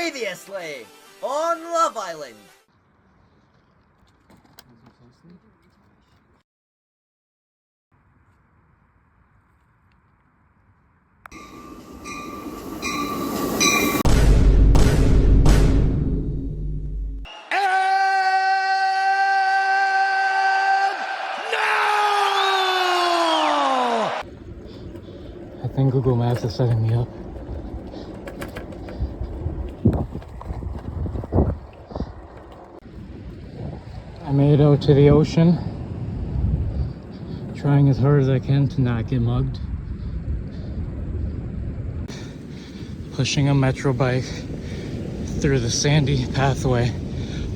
Previously on Love Island. I think Google Maps is setting me up. I made it out to the ocean, trying as hard as I can to not get mugged. Pushing a metro bike through the sandy pathway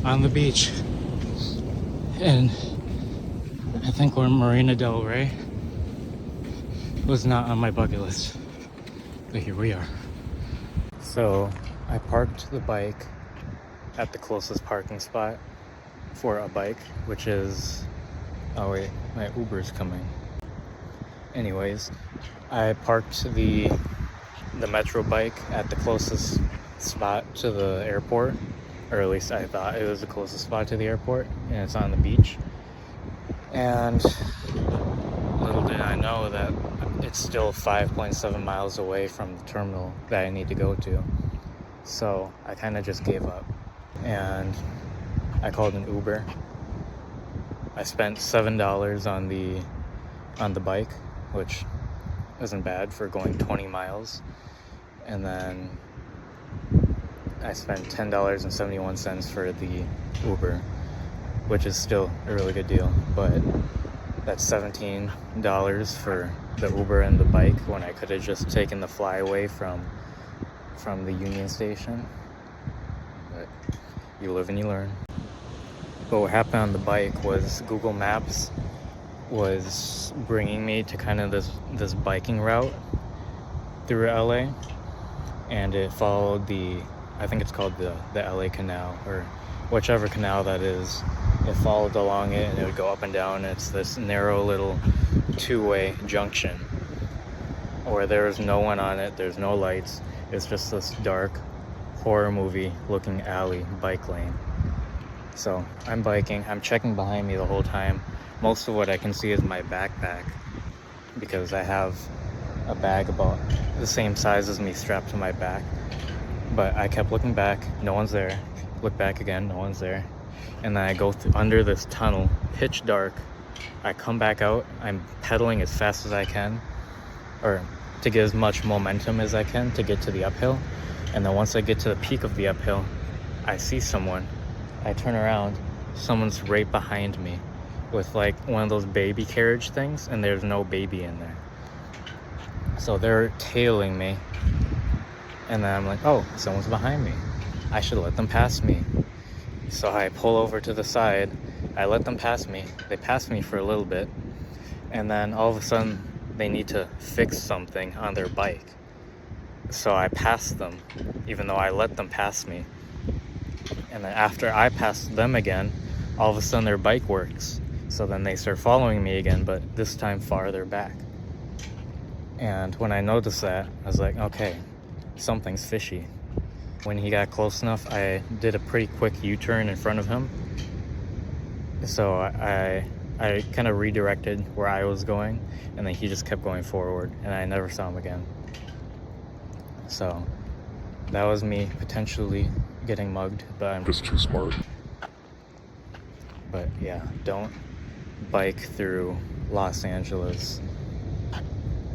on the beach. And I think we're in Marina Del Rey. Was not on my bucket list, but here we are. So I parked the bike at the closest parking spot for a bike, which is, oh wait, my Uber's coming. Anyways, I parked the metro bike at the closest spot to the airport, or at least I thought it was the closest spot to the airport, and it's on the beach. And little did I know that it's still 5.7 miles away from the terminal that I need to go to. So I kind of just gave up and I called an Uber. I spent $7 on the bike, which isn't bad for going 20 miles. And then I spent $10.71 for the Uber, which is still a really good deal, but that's $17 for the Uber and the bike when I could have just taken the flyaway from the Union Station. But you live and you learn. But what happened on the bike was Google Maps was bringing me to kind of this biking route through LA, and it followed I think it's called the LA Canal, or whichever canal that is. It followed along it and it would go up and down. It's this narrow little two-way junction where there is no one on it, there's no lights. It's just this dark horror movie looking alley bike lane. So I'm biking, I'm checking behind me the whole time. Most of what I can see is my backpack, because I have a bag about the same size as me strapped to my back. But I kept looking back, no one's there. Look back again, no one's there. And then I go under this tunnel, pitch dark. I come back out, I'm pedaling as fast as I can, or to get as much momentum as I can to get to the uphill. And then once I get to the peak of the uphill, I see someone. I turn around, someone's right behind me with like one of those baby carriage things, and there's no baby in there. So they're tailing me. And then I'm like, oh, someone's behind me. I should let them pass me. So I pull over to the side, I let them pass me. They pass me for a little bit, and then all of a sudden they need to fix something on their bike. So I pass them, even though I let them pass me. And then after I pass them again, all of a sudden their bike works. So then they start following me again, but this time farther back. And when I noticed that, I was like, okay, something's fishy. When he got close enough, I did a pretty quick U-turn in front of him. So I kind of redirected where I was going, and then he just kept going forward, and I never saw him again. So that was me potentially getting mugged, but I'm just too smart. But yeah, don't bike through Los Angeles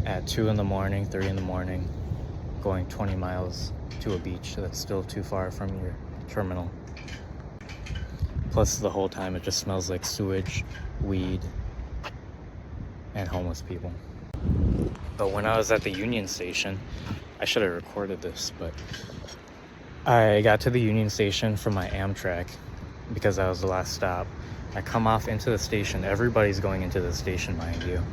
at 2 in the morning, 3 in the morning, going 20 miles to a beach that's still too far from your terminal. Plus the whole time it just smells like sewage, weed, and homeless people. But when I was at the Union Station, I should have recorded this, but I got to the Union Station for my Amtrak because that was the last stop. I come off into the station, everybody's going into the station, mind you.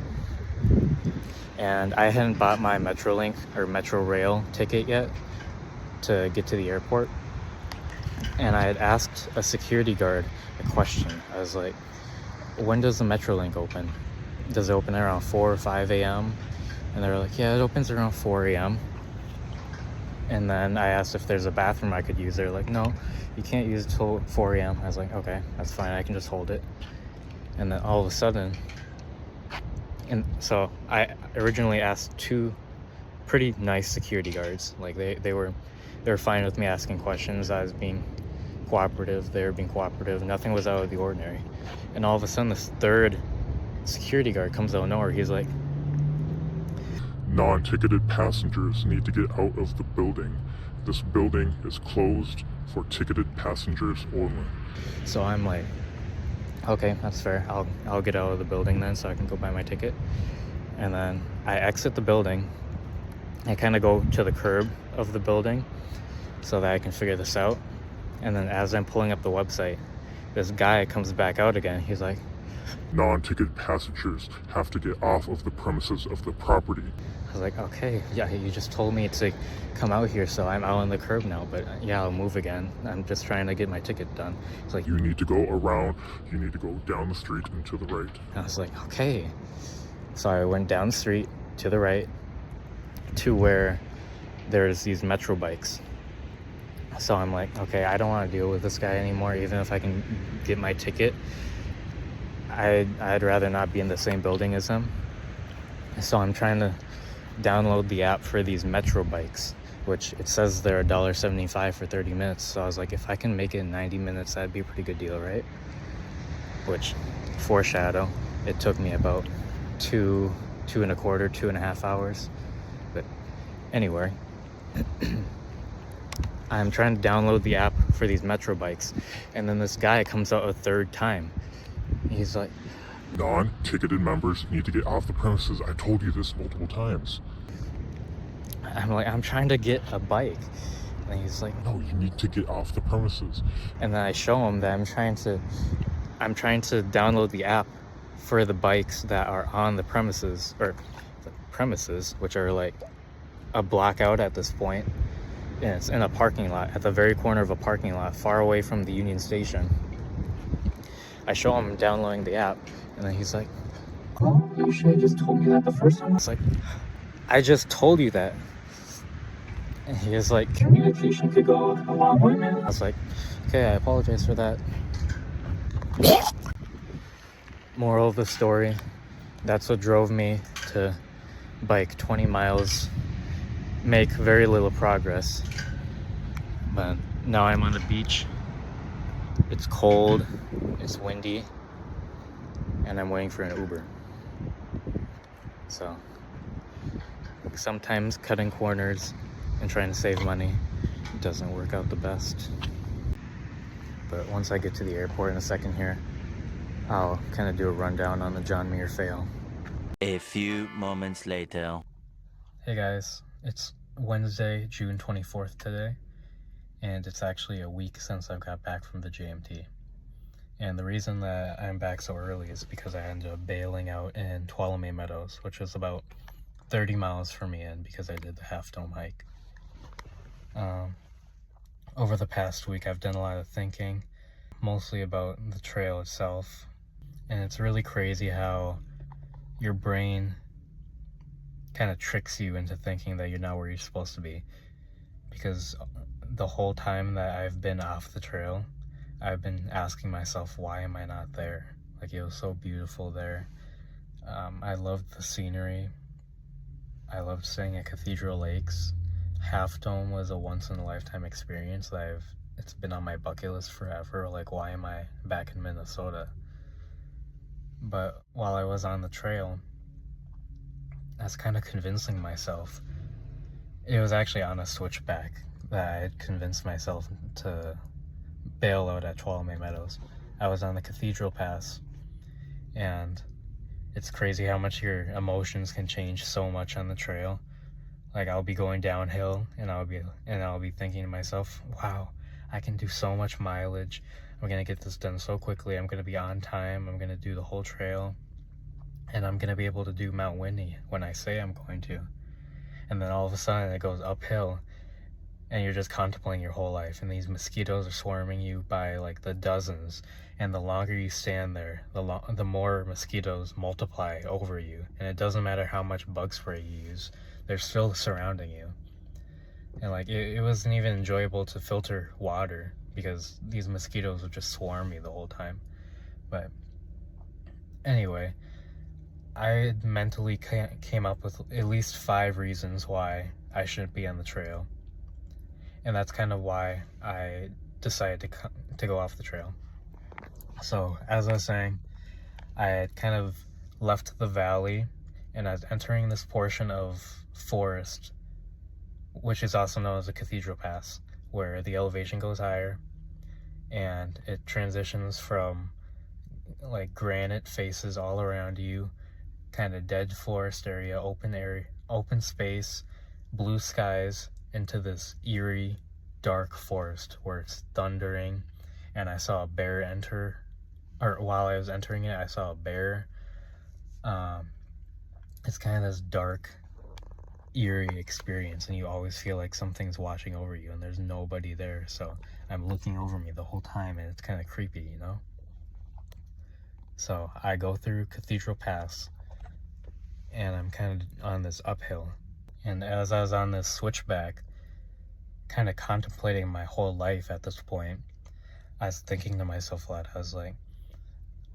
And I hadn't bought my Metrolink or Metro Rail ticket yet to get to the airport. And I had asked a security guard a question. I was like, when does the Metrolink open? Does it open around 4 or 5 a.m.? And they were like, yeah, it opens around 4 a.m. And then I asked if there's a bathroom I could use. They're like, no, you can't use it till 4 a.m. I was like, okay, that's fine. I can just hold it. And then all of a sudden, and so I originally asked 2 pretty nice security guards. Like they were fine with me asking questions. I was being cooperative. They were being cooperative. Nothing was out of the ordinary. And all of a sudden, this 3rd security guard comes out of nowhere. He's like, non-ticketed passengers need to get out of the building. This building is closed for ticketed passengers only. so I'm like, okay, that's fair. I'll get out of the building then so I can go buy my ticket. And then I exit the building. I kind of go to the curb of the building so that I can figure this out. And then as I'm pulling up the website, this guy comes back out again. He's like, Non-ticketed passengers have to get off of the premises of the property. I was like, okay, yeah, you just told me to come out here, so I'm out on the curb now, but yeah, I'll move again. I'm just trying to get my ticket done. It's like, You need to go around, you need to go down the street and to the right. I was like, okay. So I went down the street to the right to where there's these metro bikes. So I'm like, okay, I don't want to deal with this guy anymore. Even if I can get my ticket, I'd rather not be in the same building as him. So I'm trying to download the app for these metro bikes, which it says they're $1.75 for 30 minutes. So I was like, if I can make it in 90 minutes, that'd be a pretty good deal, right? Which, foreshadow, it took me about 2.25 hours. But anyway, I'm trying to download the app for these metro bikes, and then this guy comes out a 3rd time. He's like, Non-ticketed members need to get off the premises. I told you this multiple times. I'm like, I'm trying to get a bike. And he's like, No, you need to get off the premises. and then I show him that I'm trying to download the app for the bikes that are on the premises, which are like a block out at this point. And it's in a parking lot, at the very corner of a parking lot, far away from the Union Station. I show him downloading the app, and then he's like, oh, you should have just told me that the first time. I was like, I just told you that. And he was like, communication could go a long way, man. I was like, okay, I apologize for that. Moral of the story, that's what drove me to bike 20 miles, make very little progress. But now I'm on the beach. It's cold, it's windy, and I'm waiting for an Uber. So sometimes cutting corners and trying to save money doesn't work out the best. But once I get to the airport in a second here, I'll kind of do a rundown on the John Muir Trail. A few moments later. Hey guys, it's Wednesday, June 24th today, and it's actually a week since I've got back from the JMT. And the reason that I'm back so early is because I ended up bailing out in Tuolumne Meadows, which was about 30 miles from me in, because I did the Half Dome hike. Over the past week, I've done a lot of thinking, mostly about the trail itself. And it's really crazy how your brain kind of tricks you into thinking that you're not where you're supposed to be. Because the whole time that I've been off the trail, I've been asking myself, why am I not there? Like, it was so beautiful there. I loved the scenery. I loved staying at Cathedral Lakes. Half Dome was a once-in-a-lifetime experience that it's been on my bucket list forever. Like, why am I back in Minnesota? But while I was on the trail, I was kind of convincing myself. It was actually on a switchback that I had convinced myself to bail out at Tuolumne Meadows. I was on the Cathedral Pass, and it's crazy how much your emotions can change so much on the trail. Like, I'll be going downhill, and I'll be thinking to myself, wow, I can do so much mileage. I'm gonna get this done so quickly. I'm gonna be on time. I'm gonna do the whole trail, and I'm gonna be able to do Mount Whitney when I say I'm going to. And then all of a sudden it goes uphill, and you're just contemplating your whole life, and these mosquitoes are swarming you by like the dozens, and the longer you stand there, the more mosquitoes multiply over you, and it doesn't matter how much bug spray you use, they're still surrounding you. And like it wasn't even enjoyable to filter water because these mosquitoes would just swarm me the whole time. But anyway, I mentally came up with at least 5 reasons why I shouldn't be on the trail. And that's kind of why I decided to go off the trail. So, as I was saying, I had kind of left the valley and I was entering this portion of forest, which is also known as the Cathedral Pass, where the elevation goes higher and it transitions from like granite faces all around you, kind of dead forest area, open space, blue skies, into this eerie, dark forest where it's thundering. And I saw a bear enter, or while I was entering it, I saw a bear. It's kind of this dark, eerie experience, and you always feel like something's watching over you, and there's nobody there. So I'm looking over me the whole time, and it's kind of creepy, you know? So I go through Cathedral Pass, and I'm kind of on this uphill. And as I was on this switchback, kind of contemplating my whole life at this point, I was thinking to myself a lot. I was like,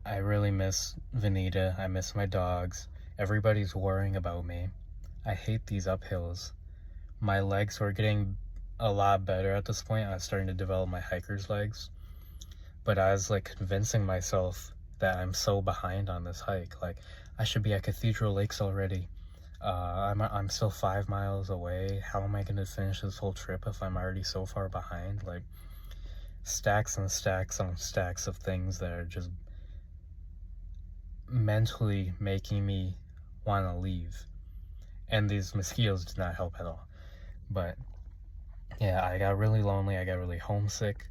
I really miss Vanita. I miss my dogs. Everybody's worrying about me. I hate these uphills. My legs were getting a lot better at this point. I was starting to develop my hiker's legs. But I was like convincing myself that I'm so behind on this hike. Like, I should be at Cathedral Lakes already. I'm still 5 miles away. How am I going to finish this whole trip if I'm already so far behind? Like, stacks and stacks on stacks of things that are just mentally making me want to leave. And these mosquitoes did not help at all. But yeah, I got really lonely. I got really homesick.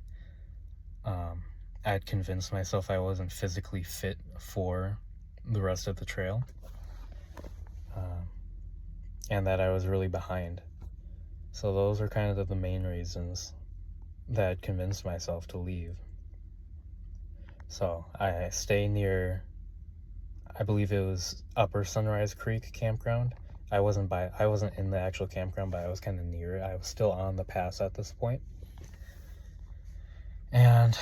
I had convinced myself I wasn't physically fit for the rest of the trail, and that I was really behind. So those are kind of the main reasons that convinced myself to leave. So I stay near, I believe it was Upper Sunrise Creek campground. I wasn't in the actual campground, but I was kind of near it. I was still on the pass at this point. And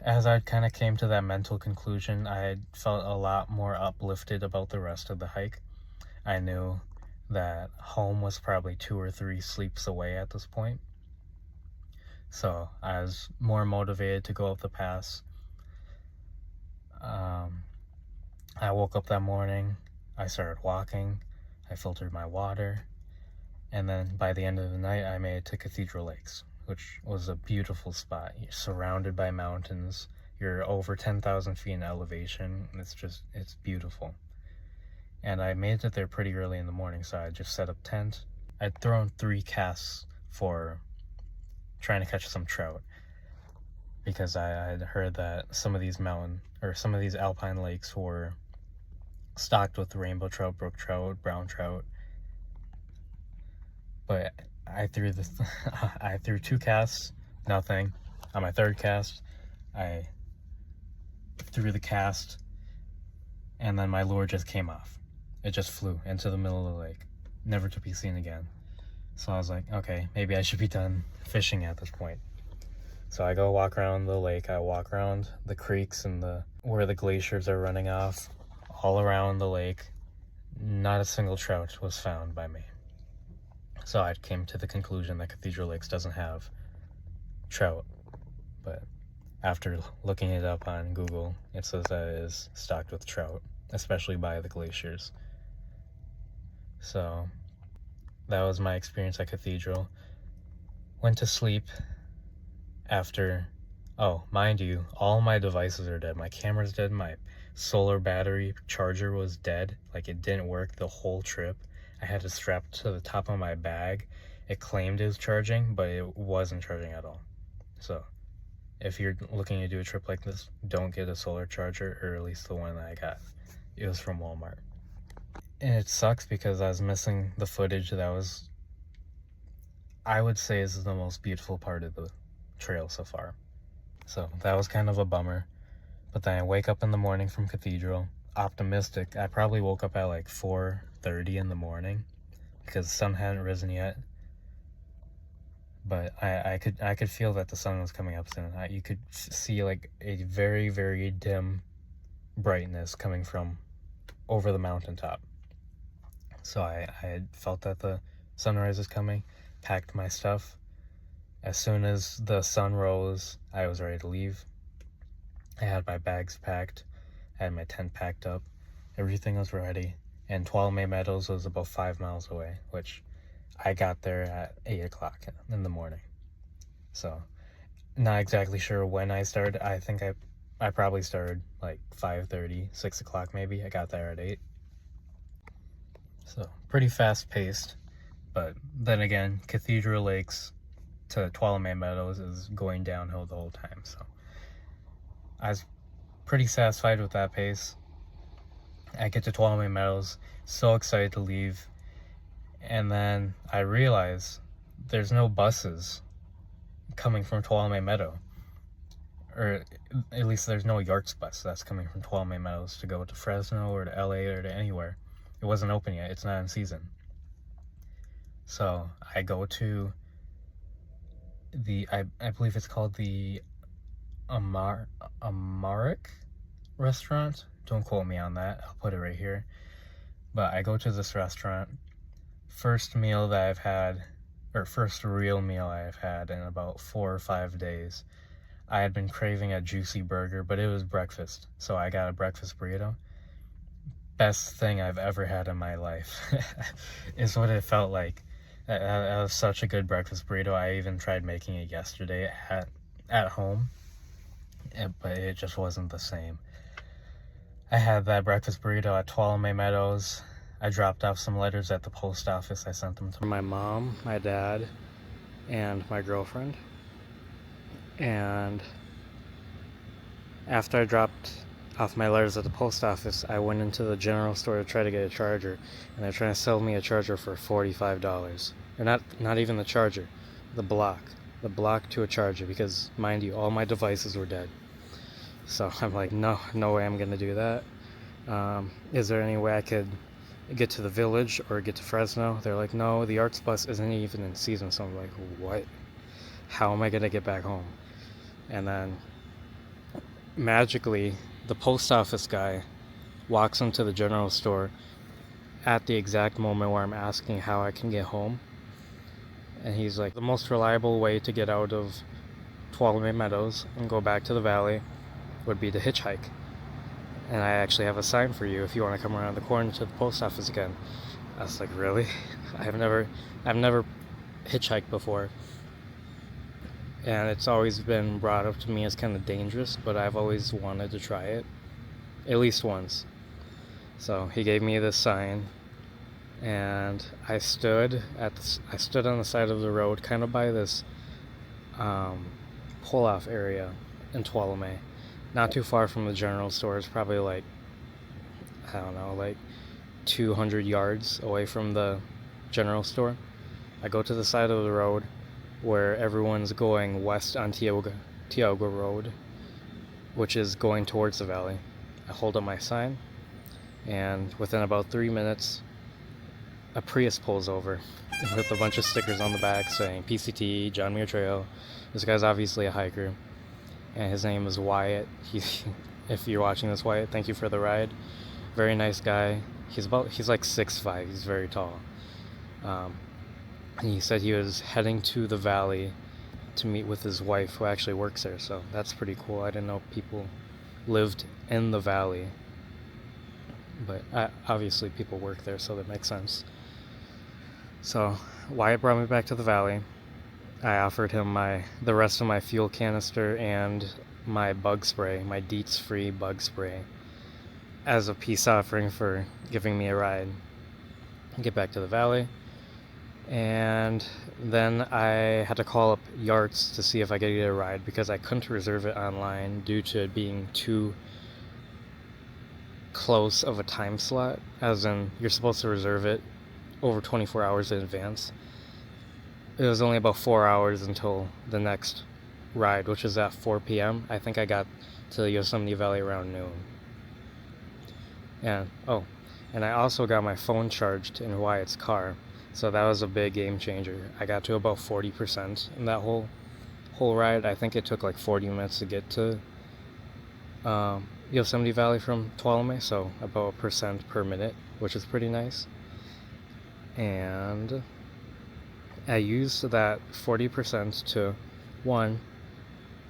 as I kind of came to that mental conclusion, I had felt a lot more uplifted about the rest of the hike. I knew that home was probably 2 or 3 sleeps away at this point. So I was more motivated to go up the pass. I woke up that morning, I started walking, I filtered my water, and then by the end of the night I made it to Cathedral Lakes, which was a beautiful spot. You're surrounded by mountains, you're over 10,000 feet in elevation, and it's beautiful. And I made it there pretty early in the morning, so I just set up tent. I'd thrown 3 casts for trying to catch some trout, because I had heard that some of these alpine lakes were stocked with rainbow trout, brook trout, brown trout. But I threw 2 casts, nothing. On my 3rd cast, I threw the cast, and then my lure just came off. It just flew into the middle of the lake, never to be seen again. So I was like, okay, maybe I should be done fishing at this point. So I go walk around the lake, I walk around the creeks and where the glaciers are running off, all around the lake. Not a single trout was found by me. So I came to the conclusion that Cathedral Lakes doesn't have trout. But after looking it up on Google, it says that it is stocked with trout, especially by the glaciers. So that was my experience at Cathedral. Went to sleep after, mind you, all my devices are dead. My camera's dead, my solar battery charger was dead. Like, it didn't work the whole trip. I had to strap it to the top of my bag. It claimed it was charging, but it wasn't charging at all. So if you're looking to do a trip like this, don't get a solar charger, or at least the one that I got. It was from Walmart. And it sucks because I was missing the footage that I would say is the most beautiful part of the trail so far. So that was kind of a bummer. But then I wake up in the morning from Cathedral, optimistic. I probably woke up at like 4:30 in the morning because the sun hadn't risen yet. but I could feel that the sun was coming up soon. You could see like a very, very dim brightness coming from over the mountaintop. So I had felt that the sunrise is coming, packed my stuff. As soon as the sun rose, I was ready to leave. I had my bags packed, I had my tent packed up, everything was ready, and Tuolumne Meadows was about 5 miles away, which I got there at 8 o'clock in the morning. So, not exactly sure when I started. I think I probably started like 5:30, 6 o'clock maybe. I got there at 8. So, pretty fast paced. But then again, Cathedral Lakes to Tuolumne Meadows is going downhill the whole time. So, I was pretty satisfied with that pace. I get to Tuolumne Meadows, so excited to leave. And then I realize there's no buses coming from Tuolumne Meadow. Or at least there's no Yarts bus that's coming from Tuolumne Meadows to go to Fresno or to LA or to anywhere. It wasn't open yet. It's not in season. So I go to I believe it's called the Amtrak restaurant. Don't quote me on that. I'll put it right here. But I go to this restaurant. First meal that I've had, or first real meal I've had in about 4 or 5 days. I had been craving a juicy burger, but it was breakfast. So I got a breakfast burrito. Best thing I've ever had in my life is what it felt like. That was such a good breakfast burrito. I even tried making it yesterday at home, but it just wasn't the same. I had that breakfast burrito at Tuolumne Meadows. I dropped off some letters at the post office. I sent them to my mom, my dad, and my girlfriend. And after I dropped off my letters at the post office, I went into the general store to try to get a charger, and they're trying to sell me a charger for $45. Or not even the charger, the block to a charger, because mind you, all my devices were dead. So I'm like, no way I'm gonna do that. Is there any way I could get to the village or get to Fresno? They're like, no, the arts bus isn't even in season. So I'm like, what? How am I gonna get back home? And then magically, the post office guy walks into the general store at the exact moment where I'm asking how I can get home. And he's like, the most reliable way to get out of Tuolumne Meadows and go back to the valley would be to hitchhike. And I actually have a sign for you if you want to come around the corner to the post office again. I was like, really? I've never hitchhiked before. And it's always been brought up to me as kind of dangerous, but I've always wanted to try it, at least once. So he gave me this sign, and I stood on the side of the road, kind of by this pull-off area in Tuolumne, not too far from the general store. It's probably like, I don't know, like 200 yards away from the general store. I go to the side of the road where everyone's going west on Tioga Road, which is going towards the valley. I hold up my sign, and within about 3 minutes, a Prius pulls over with a bunch of stickers on the back saying PCT, John Muir Trail. This guy's obviously a hiker, and his name is Wyatt. If you're watching this, Wyatt, thank you for the ride. Very nice guy. He's like 6'5". He's very tall. And he said he was heading to the valley to meet with his wife, who actually works there, so that's pretty cool. I didn't know people lived in the valley, but obviously people work there, so that makes sense. So Wyatt brought me back to the valley. I offered him the rest of my fuel canister and my bug spray, my DEETS-free bug spray, as a peace offering for giving me a ride. Get back to the valley. And then I had to call up Yarts to see if I could get a ride, because I couldn't reserve it online due to it being too close of a time slot, as in you're supposed to reserve it over 24 hours in advance. It was only about 4 hours until the next ride, which is at 4 p.m. I think I got to the Yosemite Valley around noon. And I also got my phone charged in Wyatt's car, So that was a big game changer. I got to about 40% in that whole ride. I think it took like 40 minutes to get to Yosemite Valley from Tuolumne, so about a percent per minute, which is pretty nice. And I used that 40% to, one,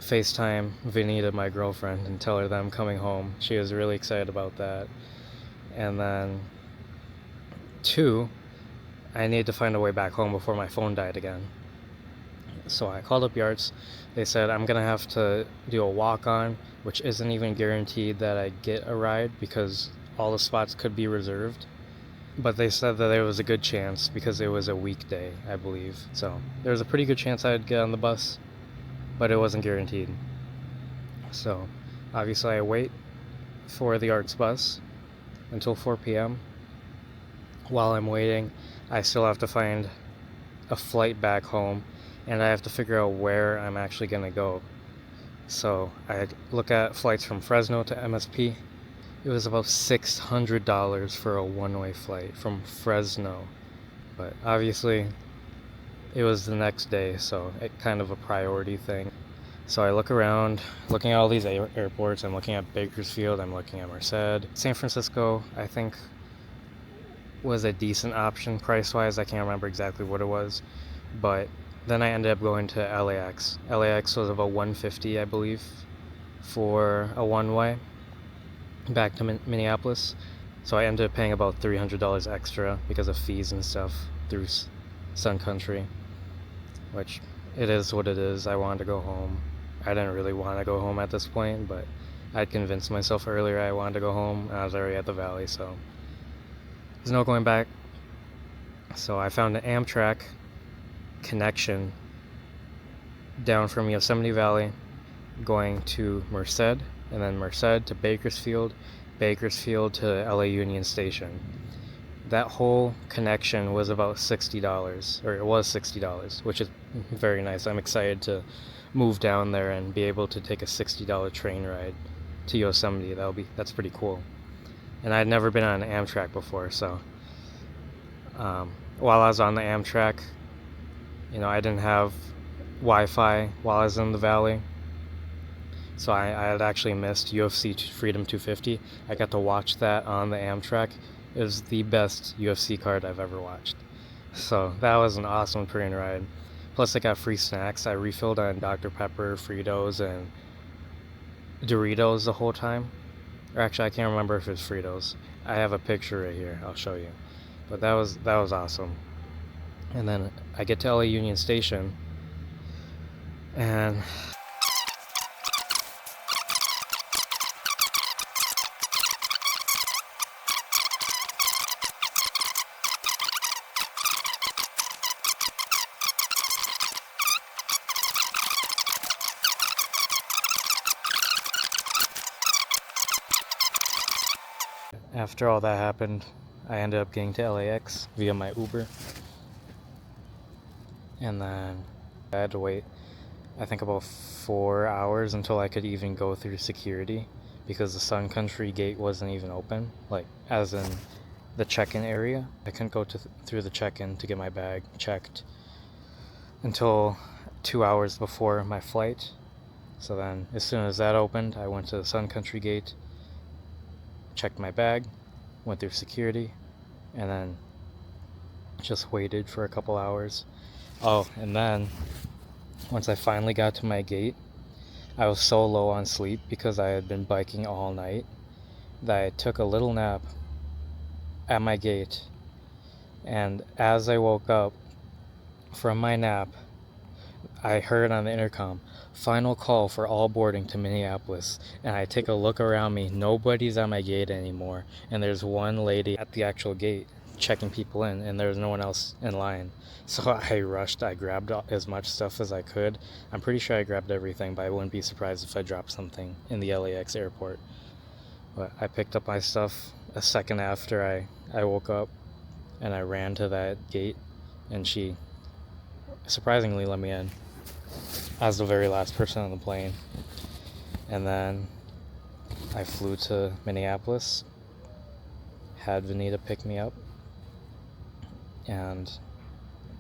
FaceTime Vinita, my girlfriend, and tell her that I'm coming home. She was really excited about that. And then, two, I needed to find a way back home before my phone died again. So I called up Yards. They said I'm gonna have to do a walk-on, which isn't even guaranteed that I get a ride because all the spots could be reserved. But they said that there was a good chance because it was a weekday, I believe. So there was a pretty good chance I'd get on the bus, but it wasn't guaranteed. So obviously I wait for the Arts bus until 4 p.m. While I'm waiting, I still have to find a flight back home, and I have to figure out where I'm actually going to go. So I look at flights from Fresno to MSP. It was about $600 for a one-way flight from Fresno. But obviously, it was the next day, so it kind of a priority thing. So I look around, looking at all these airports. I'm looking at Bakersfield, I'm looking at Merced. San Francisco, I think, was a decent option price-wise. I can't remember exactly what it was. But then I ended up going to LAX. LAX was about $150, I believe, for a one-way back to Minneapolis. So I ended up paying about $300 extra because of fees and stuff through Sun Country, which it is what it is. I wanted to go home. I didn't really want to go home at this point, but I'd convinced myself earlier I wanted to go home, and I was already at the valley, so there's no going back. So I found an Amtrak connection down from Yosemite Valley going to Merced, and then Merced to Bakersfield, Bakersfield to LA Union Station. That whole connection was about $60, or it was $60, which is very nice. I'm excited to move down there and be able to take a $60 train ride to Yosemite. That's pretty cool. And I'd never been on an Amtrak before, so while I was on the Amtrak, I didn't have Wi-Fi while I was in the valley, so I had actually missed UFC Freedom 250. I got to watch that on the Amtrak. It was the best UFC card I've ever watched. So that was an awesome train ride. Plus I got free snacks. I refilled on Dr. Pepper, Fritos, and Doritos the whole time. Or actually, I can't remember if it's Fritos. I have a picture right here. I'll show you. But that was awesome. And then I get to LA Union Station, and after all that happened, I ended up getting to LAX via my Uber. And then I had to wait, I think, about 4 hours until I could even go through security because the Sun Country gate wasn't even open, like as in the check-in area. I couldn't go through the check-in to get my bag checked until 2 hours before my flight. So then as soon as that opened, I went to the Sun Country gate, checked my bag, went through security, and then just waited for a couple hours. Oh, and then once I finally got to my gate, I was so low on sleep because I had been biking all night that I took a little nap at my gate. And as I woke up from my nap, I heard on the intercom, "Final call for all boarding to Minneapolis." And I take a look around me. Nobody's at my gate anymore. And there's one lady at the actual gate checking people in, and there's no one else in line. So I rushed. I grabbed as much stuff as I could. I'm pretty sure I grabbed everything, but I wouldn't be surprised if I dropped something in the LAX airport. But I picked up my stuff a second after I woke up, and I ran to that gate, and she surprisingly let me in as the very last person on the plane. And then I flew to Minneapolis, had Vanita pick me up, and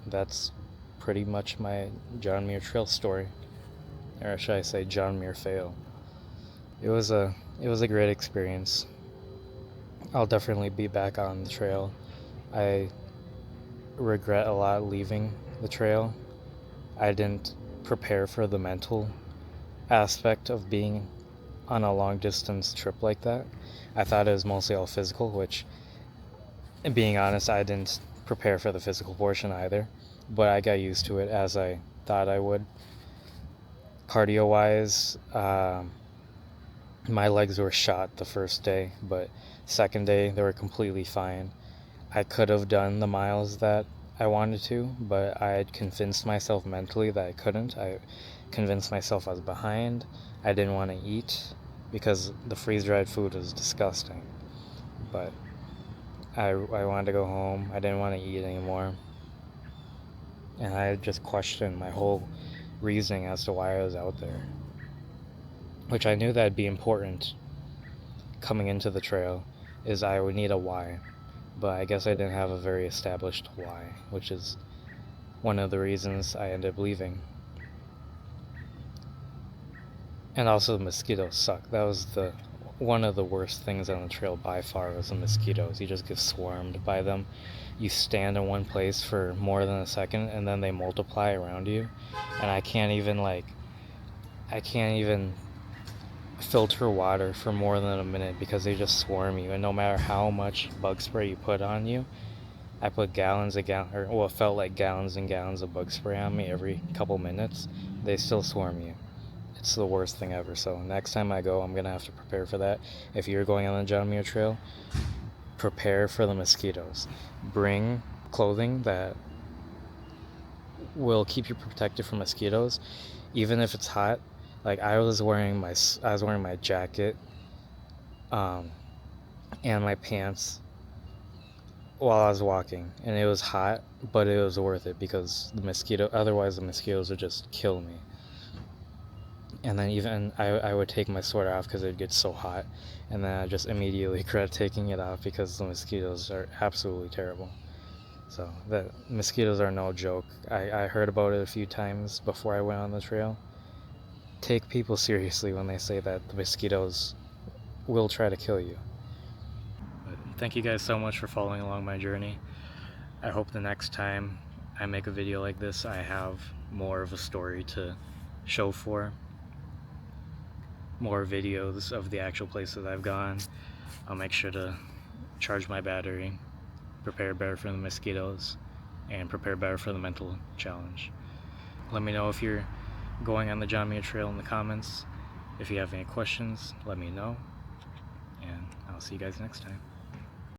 that's pretty much my John Muir Trail story, or should I say John Muir fail. It was a great experience. I'll definitely be back on the trail. I regret a lot leaving the trail. I didn't prepare for the mental aspect of being on a long distance trip like that. I thought it was mostly all physical, which, being honest, I didn't prepare for the physical portion either, but I got used to it as I thought I would. Cardio wise, my legs were shot the first day, but second day they were completely fine. I could have done the miles that I wanted to, but I had convinced myself mentally that I couldn't. I convinced myself I was behind. I didn't want to eat because the freeze-dried food was disgusting. But I wanted to go home. I didn't want to eat anymore. And I just questioned my whole reasoning as to why I was out there. Which I knew that'd be important coming into the trail, is I would need a why. But I guess I didn't have a very established why, which is one of the reasons I ended up leaving. And also the mosquitoes suck. That was one of the worst things on the trail by far, was the mosquitoes. You just get swarmed by them. You stand in one place for more than a second and then they multiply around you. And I can't even filter water for more than a minute because they just swarm you. And no matter how much bug spray you put on you, I put it felt like gallons and gallons of bug spray on me every couple minutes, they still swarm you. It's the worst thing ever. So next time I go, I'm going to have to prepare for that. If you're going on the John Muir Trail, prepare for the mosquitoes. Bring clothing that will keep you protected from mosquitoes, even if it's hot. Like I was wearing my jacket and my pants while I was walking, and it was hot, but it was worth it because otherwise the mosquitoes would just kill me. And then even I would take my sweater off because it would get so hot, and then I just immediately regret taking it off because the mosquitoes are absolutely terrible. So the mosquitoes are no joke. I heard about it a few times before I went on the trail. Take people seriously when they say that the mosquitoes will try to kill you. But thank you guys so much for following along my journey. I hope the next time I make a video like this, I have more of a story to show for. More videos of the actual places I've gone. I'll make sure to charge my battery, prepare better for the mosquitoes, and prepare better for the mental challenge. Let me know if you're going on the John Muir Trail in the comments. If you have any questions, let me know, and I'll see you guys next time.